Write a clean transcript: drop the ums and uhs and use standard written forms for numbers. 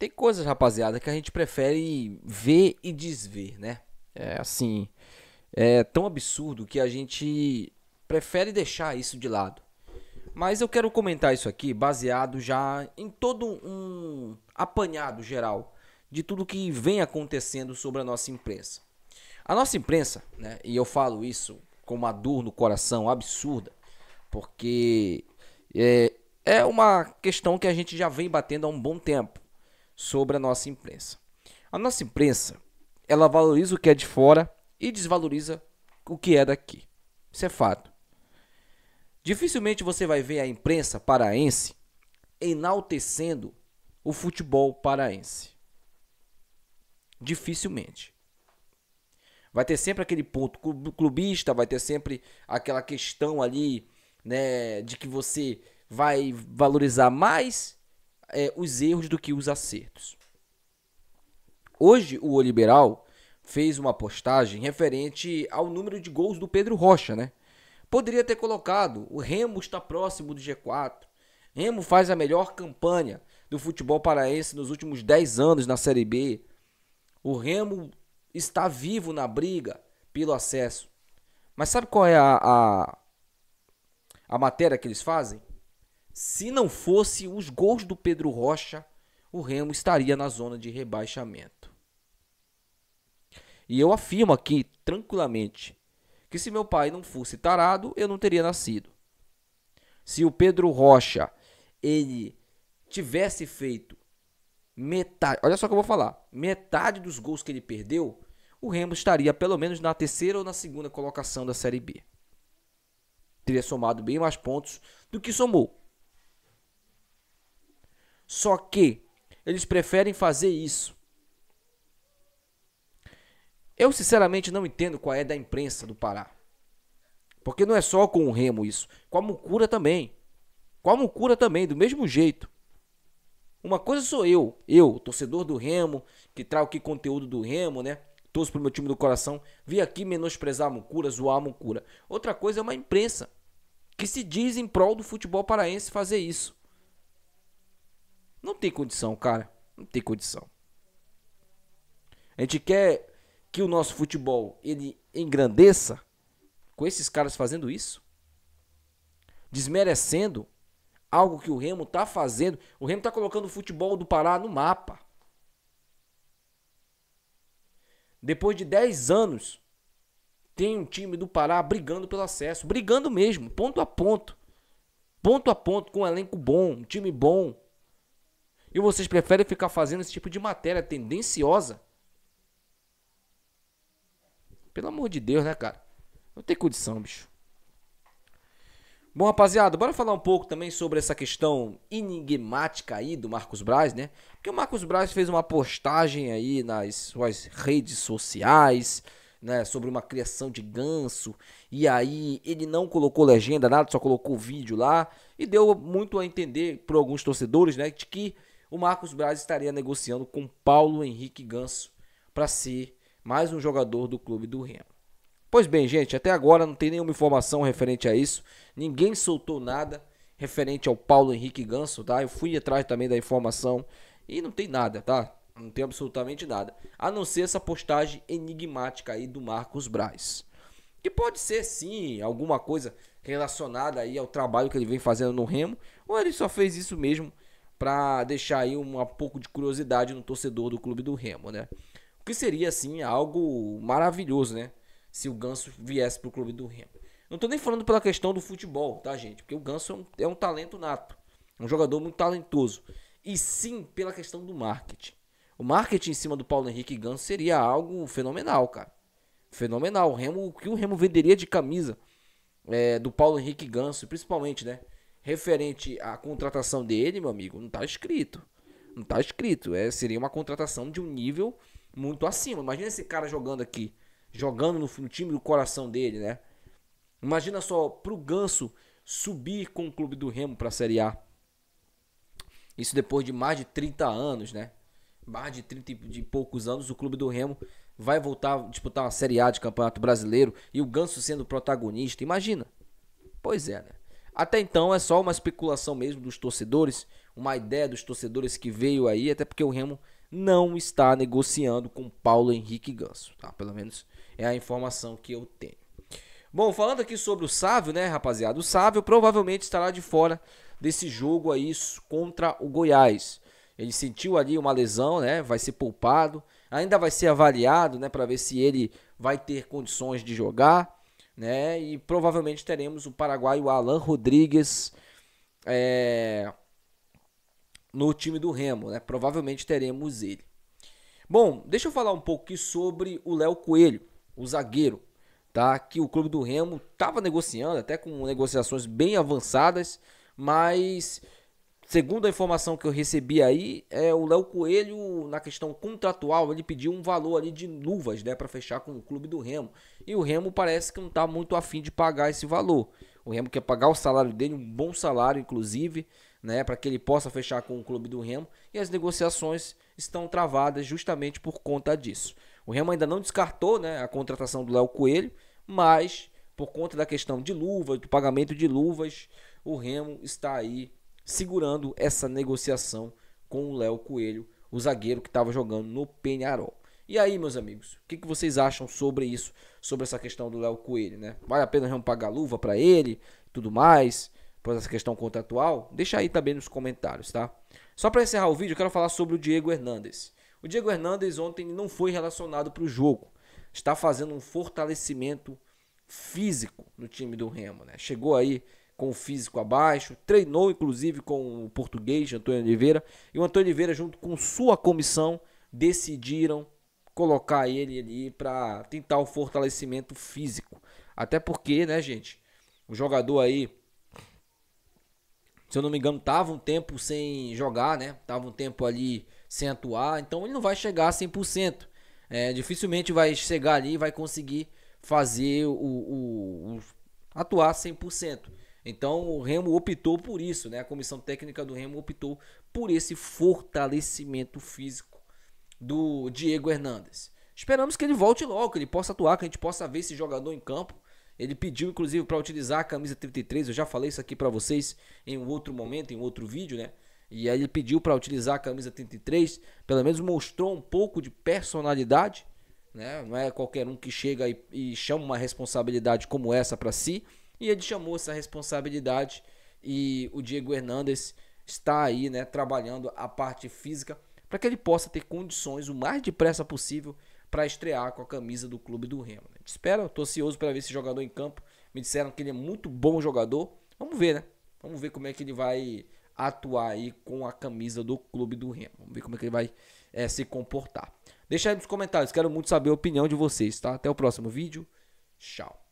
Tem coisas, rapaziada, que a gente prefere ver e desver, né? É assim, é tão absurdo que a gente prefere deixar isso de lado. Mas eu quero comentar isso aqui baseado já em todo um apanhado geral de tudo que vem acontecendo sobre a nossa imprensa. A nossa imprensa, né, e eu falo isso com uma dor no coração absurda, porque é, é uma questão que a gente já vem batendo há um bom tempo sobre a nossa imprensa. A nossa imprensa, ela valoriza o que é de fora e desvaloriza o que é daqui. Isso é fato. Dificilmente você vai ver a imprensa paraense enaltecendo o futebol paraense. Dificilmente. Vai ter sempre aquele ponto clubista, vai ter sempre aquela questão ali, né, de que você vai valorizar mais os erros do que os acertos. Hoje o O Liberal fez uma postagem referente ao número de gols do Pedro Rocha, né? Poderia ter colocado: o Remo está próximo do G4. Remo faz a melhor campanha do futebol paraense nos últimos 10 anos na Série B. O Remo está vivo na briga pelo acesso. Mas sabe qual é a matéria que eles fazem? Se não fosse os gols do Pedro Rocha, o Remo estaria na zona de rebaixamento. E eu afirmo aqui tranquilamente que se meu pai não fosse tarado, eu não teria nascido. Se o Pedro Rocha ele tivesse feito metade, olha só o que eu vou falar, metade dos gols que ele perdeu, o Remo estaria pelo menos na terceira ou na segunda colocação da Série B. Teria somado bem mais pontos do que somou. Só que eles preferem fazer isso. Eu sinceramente não entendo qual é da imprensa do Pará. Porque não é só com o Remo isso, com a Mucura também. Com a Mucura também, do mesmo jeito. Uma coisa sou eu, torcedor do Remo, que trago aqui conteúdo do Remo, né? Torço pro meu time do coração, vi aqui menosprezar a Mucura, zoar a Mucura. Outra coisa é uma imprensa que se diz em prol do futebol paraense fazer isso. Não tem condição, cara. Não tem condição. A gente quer que o nosso futebol ele engrandeça com esses caras fazendo isso, desmerecendo algo que o Remo tá fazendo. O Remo tá colocando o futebol do Pará no mapa. Depois de 10 anos, tem um time do Pará brigando pelo acesso, brigando mesmo, ponto a ponto. Ponto a ponto, com um elenco bom, um time bom. E vocês preferem ficar fazendo esse tipo de matéria tendenciosa? Pelo amor de Deus, né, cara? Não tem condição, bicho. Bom, rapaziada, bora falar um pouco também sobre essa questão enigmática aí do Marcos Braz, né? Porque o Marcos Braz fez uma postagem aí nas suas redes sociais, né, sobre uma criação de ganso, e aí ele não colocou legenda, nada, só colocou vídeo lá, e deu muito a entender por alguns torcedores, né, de que o Marcos Braz estaria negociando com Paulo Henrique Ganso para ser mais um jogador do clube do Remo. Pois bem, gente, até agora não tem nenhuma informação referente a isso. Ninguém soltou nada referente ao Paulo Henrique Ganso, tá? Eu fui atrás também da informação e não tem nada, tá? Não tem absolutamente nada. A não ser essa postagem enigmática aí do Marcos Braz. Que pode ser, sim, alguma coisa relacionada aí ao trabalho que ele vem fazendo no Remo. Ou ele só fez isso mesmo pra deixar aí um pouco de curiosidade no torcedor do clube do Remo, né? O que seria, assim, algo maravilhoso, né? Se o Ganso viesse pro clube do Remo. Não tô nem falando pela questão do futebol, tá, gente? Porque o Ganso é um talento nato. Um jogador muito talentoso. E sim pela questão do marketing. O marketing em cima do Paulo Henrique Ganso seria algo fenomenal, cara. Fenomenal. O que o Remo venderia de camisa do Paulo Henrique Ganso, principalmente, né? Referente à contratação dele, meu amigo, não tá escrito. Não tá escrito. Seria uma contratação de um nível muito acima. Imagina esse cara jogando aqui. Jogando no time do coração dele, né? Imagina só, pro Ganso subir com o clube do Remo pra Série A. Isso depois de mais de 30 anos, né? Mais de 30 e poucos anos, o clube do Remo vai voltar a disputar uma Série A de Campeonato Brasileiro e o Ganso sendo protagonista. Imagina. Pois é, né? Até então é só uma especulação mesmo dos torcedores, uma ideia dos torcedores que veio aí, até porque o Remo não está negociando com Paulo Henrique Ganso, tá? Pelo menos é a informação que eu tenho. Bom, falando aqui sobre o Sávio, né, rapaziada? O Sávio provavelmente estará de fora desse jogo aí contra o Goiás. Ele sentiu ali uma lesão, né? Vai ser poupado. Ainda vai ser avaliado, né, para ver se ele vai ter condições de jogar, né? E provavelmente teremos o paraguaio Alan Rodrigues no time do Remo, né? Provavelmente teremos ele. Bom, deixa eu falar um pouco aqui sobre o Léo Coelho, o zagueiro, tá? Que o clube do Remo estava negociando, até com negociações bem avançadas, mas segundo a informação que eu recebi aí, o Léo Coelho, na questão contratual, ele pediu um valor ali de luvas, né, para fechar com o clube do Remo. E o Remo parece que não está muito afim de pagar esse valor. O Remo quer pagar o salário dele, um bom salário, inclusive, né, para que ele possa fechar com o clube do Remo. E as negociações estão travadas justamente por conta disso. O Remo ainda não descartou, né, a contratação do Léo Coelho, mas por conta da questão de luvas, do pagamento de luvas, o Remo está aí segurando essa negociação com o Léo Coelho, o zagueiro que estava jogando no Peñarol. E aí, meus amigos, o que vocês acham sobre isso, sobre essa questão do Léo Coelho, né? Vale a pena Remo pagar luva para ele, tudo mais, por essa questão contratual? Deixa aí também nos comentários, tá? Só para encerrar o vídeo, eu quero falar sobre o Diego Hernandes. O Diego Hernandes ontem não foi relacionado para o jogo. Está fazendo um fortalecimento físico no time do Remo, né? Chegou aí com o físico abaixo, treinou inclusive com o português Antônio Oliveira, e o Antônio Oliveira junto com sua comissão decidiram colocar ele ali para tentar o fortalecimento físico. Até porque, né, gente, o jogador aí, se eu não me engano, tava um tempo sem jogar, né? Tava um tempo ali sem atuar, então ele não vai chegar a 100%. Dificilmente vai chegar ali e vai conseguir fazer atuar 100%. Então o Remo optou por isso, né? A comissão técnica do Remo optou por esse fortalecimento físico do Diego Hernandes. Esperamos que ele volte logo, que ele possa atuar, que a gente possa ver esse jogador em campo. Ele pediu inclusive para utilizar a camisa 33, eu já falei isso aqui para vocês em um outro momento, em um outro vídeo, né? E aí ele pediu para utilizar a camisa 33, pelo menos mostrou um pouco de personalidade, né? Não é qualquer um que chega e chama uma responsabilidade como essa para si. E ele chamou essa responsabilidade e o Diego Hernandes está aí, né, trabalhando a parte física para que ele possa ter condições o mais depressa possível para estrear com a camisa do clube do Remo. A gente espera, estou ansioso para ver esse jogador em campo. Me disseram que ele é muito bom jogador. Vamos ver, né? Vamos ver como é que ele vai atuar aí com a camisa do clube do Remo. Vamos ver como é que ele vai se comportar. Deixa aí nos comentários, quero muito saber a opinião de vocês, tá? Até o próximo vídeo. Tchau.